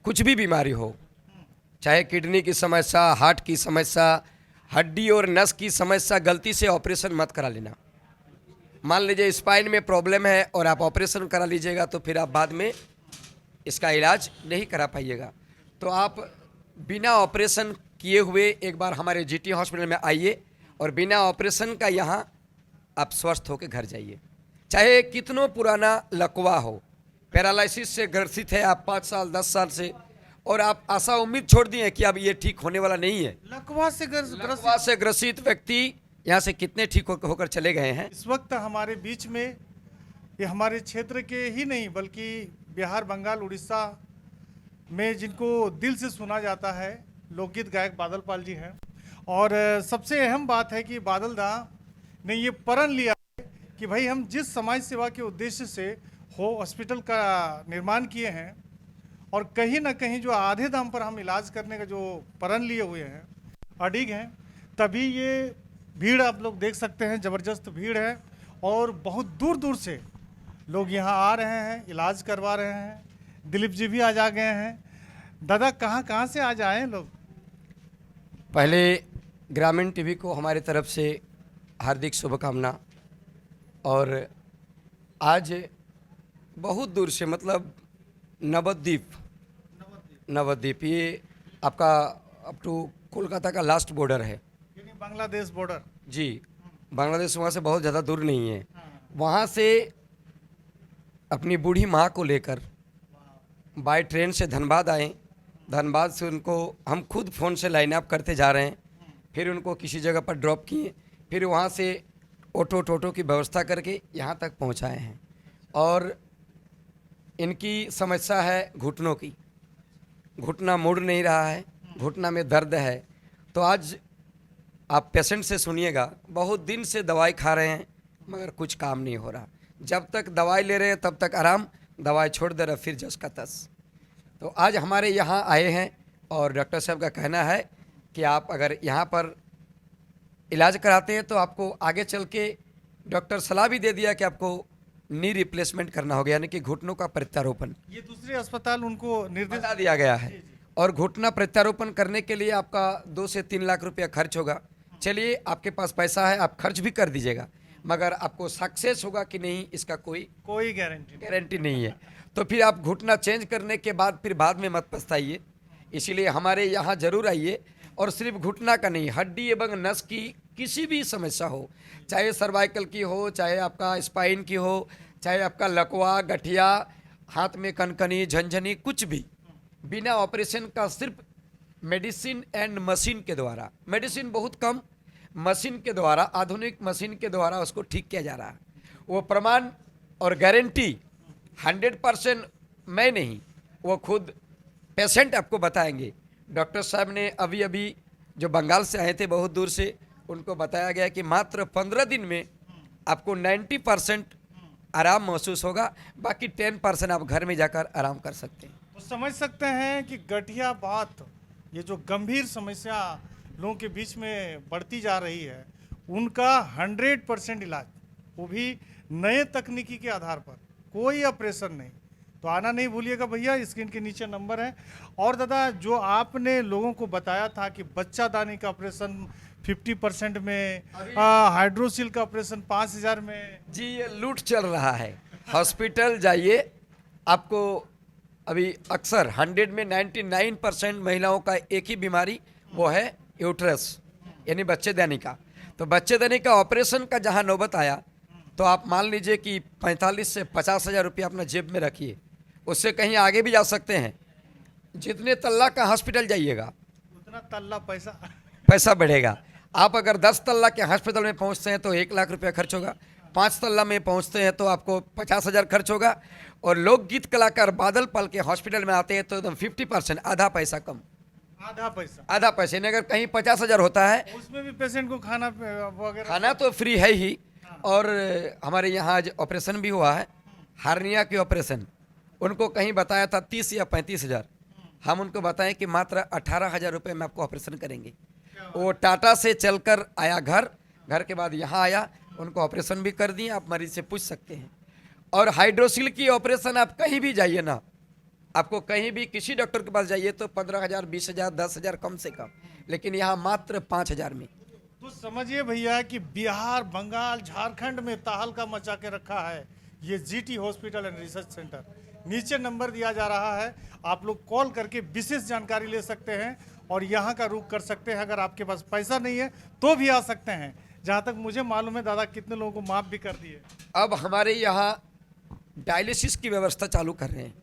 कुछ भी बीमारी हो, चाहे किडनी की समस्या, हार्ट की समस्या, हड्डी और नस की समस्या, गलती से ऑपरेशन मत करा लेना। मान लीजिए स्पाइन में प्रॉब्लम है और आप ऑपरेशन करा लीजिएगा तो फिर आप बाद में इसका इलाज नहीं करा पाइएगा। तो आप बिना ऑपरेशन किए हुए एक बार हमारे जीटी हॉस्पिटल में आइए और बिना ऑपरेशन का यहाँ आप स्वस्थ होकर घर जाइए। चाहे कितनों पुराना लकवा हो, पैरालिसिस से ग्रसित है आप 5 साल 10 साल से, और आप आशा उम्मीद छोड़ दिए कि अब ये ठीक होने वाला नहीं है। लकवा से ग्रसित व्यक्ति यहाँ से कितने ठीक होकर चले गए हैं। इस वक्त हमारे बीच में, ये हमारे क्षेत्र के ही नहीं बल्कि बिहार, बंगाल, उड़ीसा में जिनको दिल से सुना जाता है, लोकगीत गायक बादल पाल जी हैं। और सबसे अहम बात है कि बादल दा ने ये प्रण लिया है कि भाई हम जिस समाज सेवा के उद्देश्य से हॉस्पिटल का निर्माण किए हैं और कहीं ना कहीं जो आधे दाम पर हम इलाज करने का जो प्रण लिए हुए हैं, अडिग हैं, तभी ये भीड़ आप लोग देख सकते हैं, ज़बरदस्त भीड़ है और बहुत दूर दूर से लोग यहाँ आ रहे हैं, इलाज करवा रहे हैं। दिलीप जी भी आज आ गए हैं। दादा कहाँ से आज आए हैं लोग? पहले ग्रामीण टीवी को हमारी तरफ से हार्दिक शुभकामना। और आज बहुत दूर से, मतलब नवद्वीप ये आपका अप टू कोलकाता का लास्ट बॉर्डर है, यानी बांग्लादेश बॉर्डर। जी, बांग्लादेश वहाँ से बहुत ज़्यादा दूर नहीं है। वहाँ से अपनी बूढ़ी माँ को लेकर बाय ट्रेन से धनबाद आए। धनबाद से उनको हम खुद फ़ोन से लाइन अप करते जा रहे हैं, फिर उनको किसी जगह पर ड्रॉप किए, फिर वहाँ से टोटो की व्यवस्था करके यहाँ तक पहुँचाए हैं। और इनकी समस्या है घुटनों की, घुटना मुड़ नहीं रहा है, घुटना में दर्द है। तो आज आप पेशेंट से सुनिएगा, बहुत दिन से दवाई खा रहे हैं मगर कुछ काम नहीं हो रहा। जब तक दवाई ले रहे हैं तब तक आराम, दवाई छोड़ दे रहे फिर जस का तस। तो आज हमारे यहाँ आए हैं और डॉक्टर साहब का कहना है कि आप अगर यहाँ पर इलाज कराते हैं तो आपको आगे चल के डॉक्टर सलाह भी दे दिया कि आपको नी रिप्लेसमेंट करना होगा, यानी कि घुटनों का प्रत्यारोपण। ये दूसरे अस्पताल उनको निर्देश बता दिया गया है। और घुटना प्रत्यारोपण करने के लिए आपका 2 से 3 लाख रुपया खर्च होगा। चलिए, आपके पास पैसा है, आप खर्च भी कर दीजिएगा, मगर आपको सक्सेस होगा कि नहीं इसका कोई गारंटी नहीं है। तो फिर आप घुटना चेंज करने के बाद फिर बाद में मत पछताइए। इसीलिए हमारे यहाँ जरूर आइए। और सिर्फ घुटना का नहीं, हड्डी एवं नस की किसी भी समस्या हो, चाहे सर्वाइकल की हो, चाहे आपका स्पाइन की हो, चाहे आपका लकवा, गठिया, हाथ में कनकनी, झंझनी, कुछ भी, बिना ऑपरेशन का सिर्फ मेडिसिन एंड मशीन के द्वारा, मेडिसिन बहुत कम, मशीन के द्वारा, आधुनिक मशीन के द्वारा उसको ठीक किया जा रहा है। वो प्रमाण और गारंटी 100% मैं नहीं, वो खुद पेशेंट आपको बताएंगे। डॉक्टर साहब ने अभी अभी जो बंगाल से आए थे बहुत दूर से, उनको बताया गया कि मात्र 15 दिन में आपको 90% आराम महसूस होगा, बाकी 10% आप घर में जाकर आराम कर सकते हैं। तो समझ सकते हैं कि गठिया बात, ये जो गंभीर समस्या लोगों के बीच में बढ़ती जा रही है, उनका 100% इलाज, वो भी नए तकनीकी के आधार पर, कोई ऑपरेशन नहीं। तो आना नहीं भूलिएगा भैया, स्क्रीन के नीचे नंबर है। और दादा, जो आपने लोगों को बताया था कि बच्चा दानी का ऑपरेशन 50% में, हाइड्रोसिल का ऑपरेशन 5000 में, जी ये लूट चल रहा है। हॉस्पिटल जाइए, आपको अभी अक्सर 100 में 99% महिलाओं का एक ही बीमारी, वो है यूट्रस, यानी बच्चेदानी का। तो बच्चेदानी का ऑपरेशन का जहां नौबत आया, तो आप मान लीजिए कि 45 से 50 हज़ार रुपया अपना जेब में रखिए, उससे कहीं आगे भी जा सकते हैं। जितने तल्ला का हॉस्पिटल जाइएगा उतना तल्ला पैसा बढ़ेगा। आप अगर 10 तल्ला के हॉस्पिटल में पहुंचते हैं तो 1 लाख रुपया खर्च होगा, 5 तल्ला में पहुंचते हैं तो आपको 50 हज़ार खर्च होगा, और लोकगीत कलाकार बादल पाल के हॉस्पिटल में आते हैं तो एकदम 50%, आधा पैसा कम, आधा पैसा। यानी अगर कहीं 50 हज़ार होता है, उसमें भी पेशेंट को खाना वगैरह, खाना तो फ्री है ही। और हमारे यहाँ आज ऑपरेशन भी हुआ है, हार्निया की ऑपरेशन, उनको कहीं बताया था 30 या 35 हज़ार, हम उनको बताएं कि मात्र 18 हज़ार रुपये में आपको ऑपरेशन करेंगे। वो टाटा से चलकर आया घर के बाद यहाँ आया, उनको ऑपरेशन भी कर दिए। आप मरीज से पूछ सकते हैं। और हाइड्रोसिल की ऑपरेशन आप कहीं भी जाइए ना, आपको कहीं भी किसी डॉक्टर के पास जाइए तो 15,000, 20,000, 10,000 कम से कम, लेकिन यहाँ मात्र 5,000 में। तो समझिए भैया कि बिहार, बंगाल, झारखंड में तहलका मचा के रखा है ये GT hospital and research centre. नीचे नंबर दिया जा रहा है, आप लोग कॉल करके विशेष जानकारी ले सकते हैं और यहाँ का रुख कर सकते हैं। अगर आपके पास पैसा नहीं है तो भी आ सकते हैं। जहाँ तक मुझे मालूम है दादा कितने लोगों को माफ भी कर दिए। अब हमारे यहाँ डायलिसिस की व्यवस्था चालू कर रहे हैं।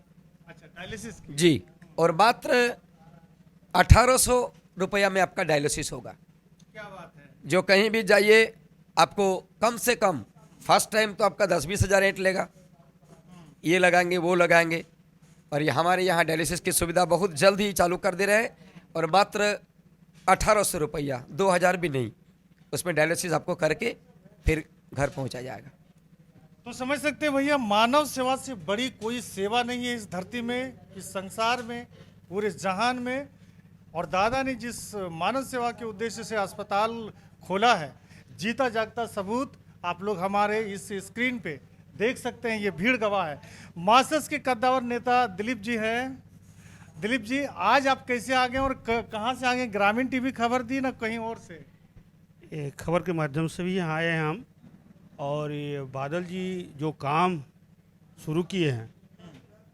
अच्छा, डायलिसिस की। जी, और मात्र 1,800 रुपया में आपका डायलिसिस होगा। क्या बात है। जो कहीं भी जाइए आपको कम से कम फर्स्ट टाइम तो आपका 10-20 हज़ार रेट लेगा, ये लगाएंगे वो लगाएंगे। और ये हमारे यहाँ डायलिसिस की सुविधा बहुत जल्द ही चालू कर दे रहे हैं और मात्र 1,800 रुपया, 2,000 भी नहीं, उसमें डायलिसिस आपको करके फिर घर पहुँचा जाएगा। तो समझ सकते हैं भैया, मानव सेवा से बड़ी कोई सेवा नहीं है इस धरती में, इस संसार में, पूरे जहान में। और दादा ने जिस मानव सेवा के उद्देश्य से अस्पताल खोला है, जीता जागता सबूत आप लोग हमारे इस स्क्रीन पे देख सकते हैं। ये भीड़ गवाह है। मार्क्सिस्ट के कद्दावर नेता दिलीप जी हैं। दिलीप जी, आज आप कैसे आ गए और कहाँ से आ गए? ग्रामीण टीवी खबर दी ना कहीं और से? ये खबर के माध्यम से भी यहाँ आए हैं हम। और ये बादल जी जो काम शुरू किए हैं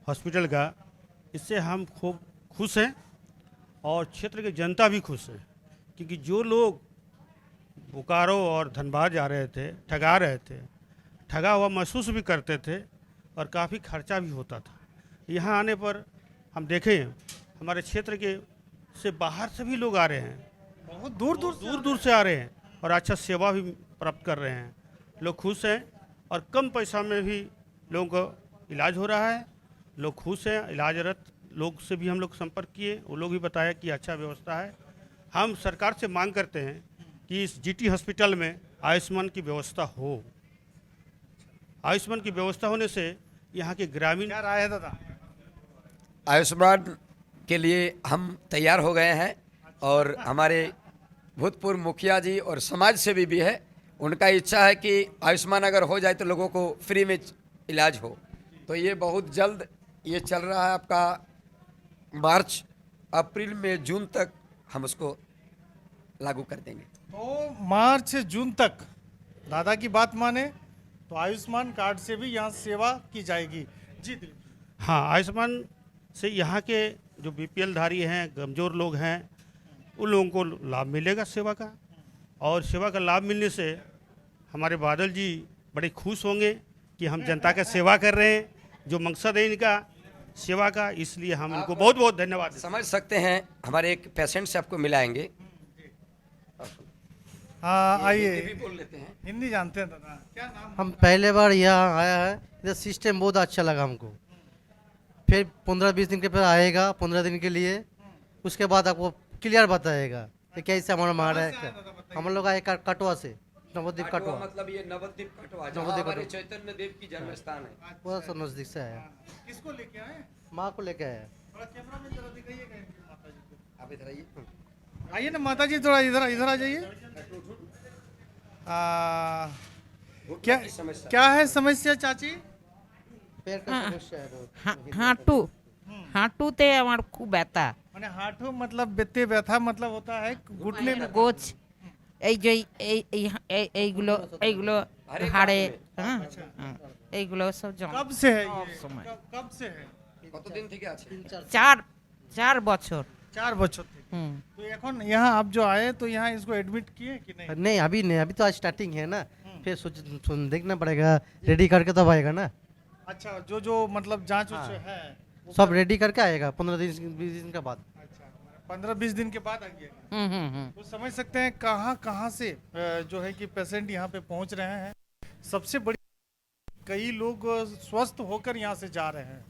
हॉस्पिटल का, इससे हम खूब खुश हैं और क्षेत्र की जनता भी खुश है। क्योंकि जो लोग बोकारो और धनबाद जा रहे थे, ठगा रहे थे, ठगा हुआ महसूस भी करते थे और काफ़ी खर्चा भी होता था। यहाँ आने पर हम देखें हमारे क्षेत्र के से बाहर से भी लोग आ रहे हैं, बहुत दूर दूर से आ रहे हैं और अच्छा सेवा भी प्राप्त कर रहे हैं। लोग खुश हैं और कम पैसा में भी लोगों का इलाज हो रहा है। लोग खुश हैं। इलाजरत लोग से भी हम लोग संपर्क किए, वो लोग भी बताया कि अच्छा व्यवस्था है। हम सरकार से मांग करते हैं कि इस जीटी हॉस्पिटल में आयुष्मान की व्यवस्था हो। आयुष्मान की व्यवस्था होने से यहाँ के ग्रामीण। क्या राय है दादा? आयुष्मान के लिए हम तैयार हो गए हैं और हमारे भूतपूर्व मुखिया जी और समाज सेवी भी है, उनका इच्छा है कि आयुष्मान अगर हो जाए तो लोगों को फ्री में इलाज हो। तो ये बहुत जल्द ये चल रहा है आपका मार्च, अप्रैल में जून तक हम उसको लागू कर देंगे। तो मार्च से जून तक दादा की बात माने तो आयुष्मान कार्ड से भी यहाँ सेवा की जाएगी। जी दिलीप। हाँ, आयुष्मान से यहाँ के जो बीपीएल धारी हैं, कमज़ोर लोग हैं, उन लोगों को लाभ मिलेगा सेवा का। और सेवा का लाभ मिलने से हमारे बादल जी बड़े खुश होंगे कि हम जनता का सेवा कर रहे हैं। जो मकसद है इनका सेवा का, इसलिए हम इनको बहुत बहुत धन्यवाद देते हैं। समझ सकते हैं। हमारे एक पेशेंट से आपको मिलाएंगे। हाँ आइए, हिंदी भी बोल लेते हैं। हिंदी जानते हैं दादा। क्या नाम? हम पहले बार यहाँ आया है, इधर सिस्टम बहुत अच्छा लगा हमको। फिर 15-20 दिन के बाद आएगा, 15 दिन के लिए, उसके बाद आपको क्लियर बताएगा कि कैसे हमारा मार है। हम लोग आए कटवा से, नवद्वीप कटवा, मतलब ये नवद्वीप कटवा, जहाँ नवद्वीप हमारे कटवा। चैतन्य देव की जन्म स्थान है। पूरा सा नजदीक से आया। किसको लेके आए? माँ को लेके आया। थोड़ा कैमरा में जरा दिखाइएगा इनकी माता जी को। आप इधर आइए। आइए ना माता जी, थोड़ा इधर इधर आ जाइए। क्या की समस्या। क्या है समस्या चाची? पैर का समस्या है बहुत। হাঁটুতে আমার খুব ব্যথা, মানে হাঁটু मतलब बेते व्यथा मतलब होता है घुटने में। গোছ এই যে এইগুলো এইগুলো হাড়ে, হ্যাঁ হ্যাঁ, এইগুলো সব জমা। कब से है ये? समय। कब से है? কতদিন থেকে আছে? 4 বছর। 4 बच्चों थे। হুম। तो এখন यहाँ आप जो आए तो यहाँ इसको एडमिट किए कि नहीं? नहीं अभी नहीं, अभी तो आज स्टार्टिंग है ना। फिर देखना पड़ेगा, रेडी करके तब आएगा ना। अच्छा, जो जो मतलब जांच हाँ। है वो सब रेडी करके आएगा 15-20 दिन के बाद। अच्छा 15-20 दिन के बाद आइए। হুম হুম হুম। तो समझ सकते हैं कहाँ कहाँ से जो है कि पेशेंट यहाँ पे पहुँच रहे हैं। सबसे बड़ी, कई लोग स्वस्थ होकर यहाँ से जा रहे हैं।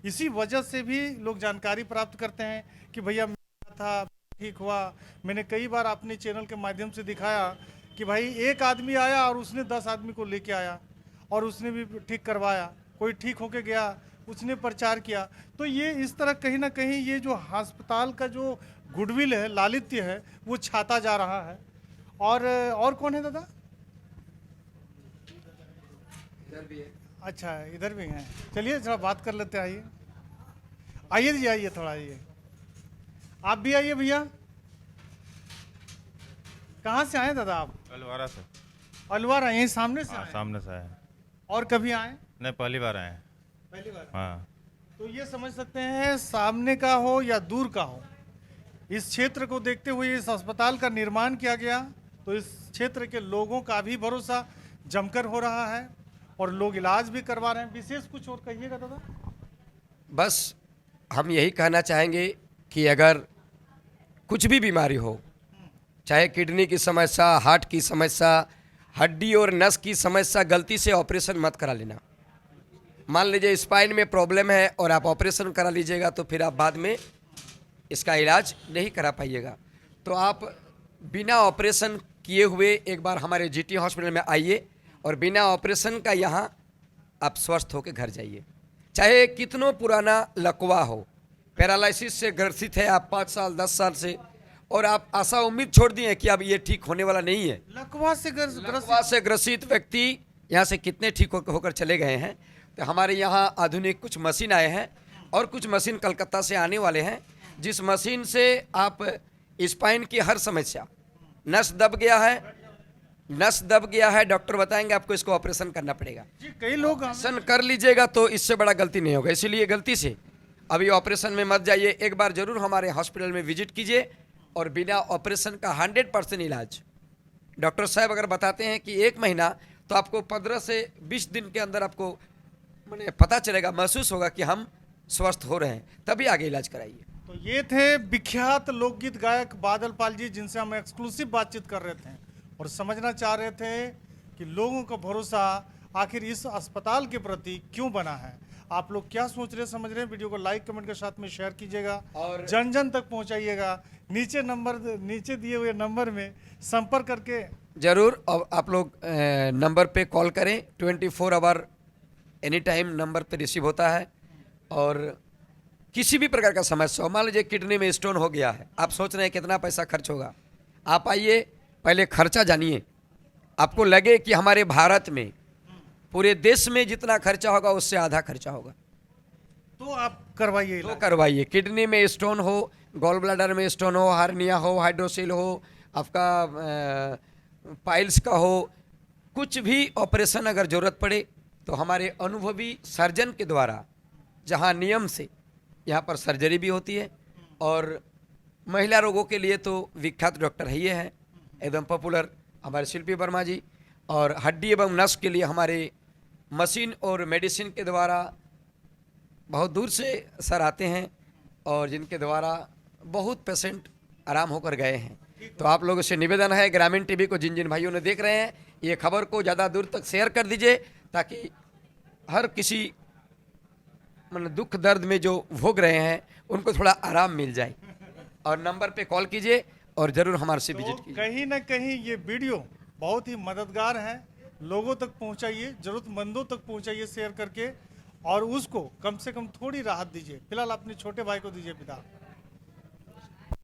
इसी वजह से भी लोग जानकारी प्राप्त करते हैं कि भैया मेरा था, ठीक हुआ। मैंने कई बार अपने चैनल के माध्यम से दिखाया कि भाई एक आदमी आया और उसने 10 आदमी को लेके आया और उसने भी ठीक करवाया। कोई ठीक होके गया, उसने प्रचार किया। तो ये इस तरह कहीं ना कहीं ये जो अस्पताल का जो गुडविल है, लालित्य है, वो छाता जा रहा है। और कौन है दादा? इधर भी है। अच्छा, इधर भी हैं। चलिए जरा बात कर लेते हैं, आइए। आइए जी, आइए थोड़ा आइए। आप भी आइए भैया। कहाँ से आए दादा आप? अलवारा से। अलवारा, यहीं सामने से हाँ, आए? सामने से आए। और कभी आए? नहीं, पहली बार आए हैं। पहली बार। हाँ। तो ये समझ सकते हैं, सामने का हो या दूर का हो, इस क्षेत्र को देखते हुए इस अस्पताल का निर्माण किया गया, तो इस क्षेत्र के लोगों का भी भरोसा जमकर हो रहा है और लोग इलाज भी करवा रहे हैं। विशेष कुछ और कहिएगा दादा? बस हम यही कहना चाहेंगे कि अगर कुछ भी बीमारी हो, चाहे किडनी की समस्या, हार्ट की समस्या, हड्डी और नस की समस्या, गलती से ऑपरेशन मत करा लेना। मान लीजिए स्पाइन में प्रॉब्लम है और आप ऑपरेशन करा लीजिएगा तो फिर आप बाद में इसका इलाज नहीं करा पाइएगा। तो आप बिना ऑपरेशन किए हुए एक बार हमारे जीटी हॉस्पिटल में आइए और बिना ऑपरेशन का यहाँ आप स्वस्थ होकर घर जाइए। चाहे कितनों पुराना लकवा हो, पैरालिसिस से ग्रसित है आप 5 साल 10 साल से, और आप आशा उम्मीद छोड़ दिए कि अब ये ठीक होने वाला नहीं है। लकवा से ग्रसित व्यक्ति यहाँ से कितने ठीक होकर चले गए हैं। तो हमारे यहाँ आधुनिक कुछ मशीन आए हैं और कुछ मशीन कलकत्ता से आने वाले हैं, जिस मशीन से आप स्पाइन की हर समस्या, नस दब गया है, डॉक्टर बताएंगे आपको इसको ऑपरेशन करना पड़ेगा जी। कई लोग ऑपरेशन कर लीजिएगा तो इससे बड़ा गलती नहीं होगा। इसीलिए गलती से अभी ऑपरेशन में मत जाइए, एक बार जरूर हमारे हॉस्पिटल में विजिट कीजिए और बिना ऑपरेशन का 100% इलाज डॉक्टर साहब अगर बताते हैं कि 1 महीना, तो आपको 15 से 20 दिन के अंदर आपको मैंने पता चलेगा, महसूस होगा कि हम स्वस्थ हो रहे हैं, तभी आगे इलाज कराइए। तो ये थे विख्यात लोकगीत गायक बादल पाल जी, जिनसे हम एक्सक्लूसिव बातचीत कर रहे थे और समझना चाह रहे थे कि लोगों का भरोसा आखिर इस अस्पताल के प्रति क्यों बना है। आप लोग क्या सोच रहे समझ रहे हैं? वीडियो को लाइक कमेंट के साथ में शेयर कीजिएगा और जन जन तक पहुंचाइएगा। नीचे दिए हुए नंबर में संपर्क करके जरूर आप लोग नंबर पे कॉल करें। 24 आवर एनी टाइम नंबर पे रिसीव होता है। और किसी भी प्रकार का समस्या हो, मान लीजिए किडनी में स्टोन हो गया है, आप सोच रहे हैं कितना पैसा खर्च होगा, आप आइए, पहले खर्चा जानिए। आपको लगे कि हमारे भारत में, पूरे देश में जितना खर्चा होगा उससे आधा खर्चा होगा, तो आप करवाइए तो इलाज। करवाइए। किडनी में स्टोन हो, गॉल ब्लैडर में स्टोन हो, हार्निया हो, हाइड्रोसिल हो, आपका पाइल्स का हो, कुछ भी ऑपरेशन अगर ज़रूरत पड़े तो हमारे अनुभवी सर्जन के द्वारा, जहां नियम से यहाँ पर सर्जरी भी होती है, और महिला रोगों के लिए तो विख्यात डॉक्टर है, ये हैं एकदम पॉपुलर हमारे शिल्पी वर्मा जी, और हड्डी एवं नस के लिए हमारे मशीन और मेडिसिन के द्वारा बहुत दूर से सर आते हैं और जिनके द्वारा बहुत पेशेंट आराम होकर गए हैं। तो आप लोगों से निवेदन है, ग्रामीण टीवी को जिन जिन भाइयों ने देख रहे हैं, ये खबर को ज़्यादा दूर तक शेयर कर दीजिए, ताकि हर किसी मतलब दुख दर्द में जो भोग रहे हैं उनको थोड़ा आराम मिल जाए। और नंबर पे कॉल कीजिए और ज़रूर हमारे से विजिट कीजिए। कहीं ना कहीं ये वीडियो बहुत ही मददगार है, लोगों तक पहुंचाइए, जरूरतमंदों तक पहुंचाइए शेयर करके, और उसको कम से कम थोड़ी राहत दीजिए। फिलहाल अपने छोटे भाई को दीजिए विदा।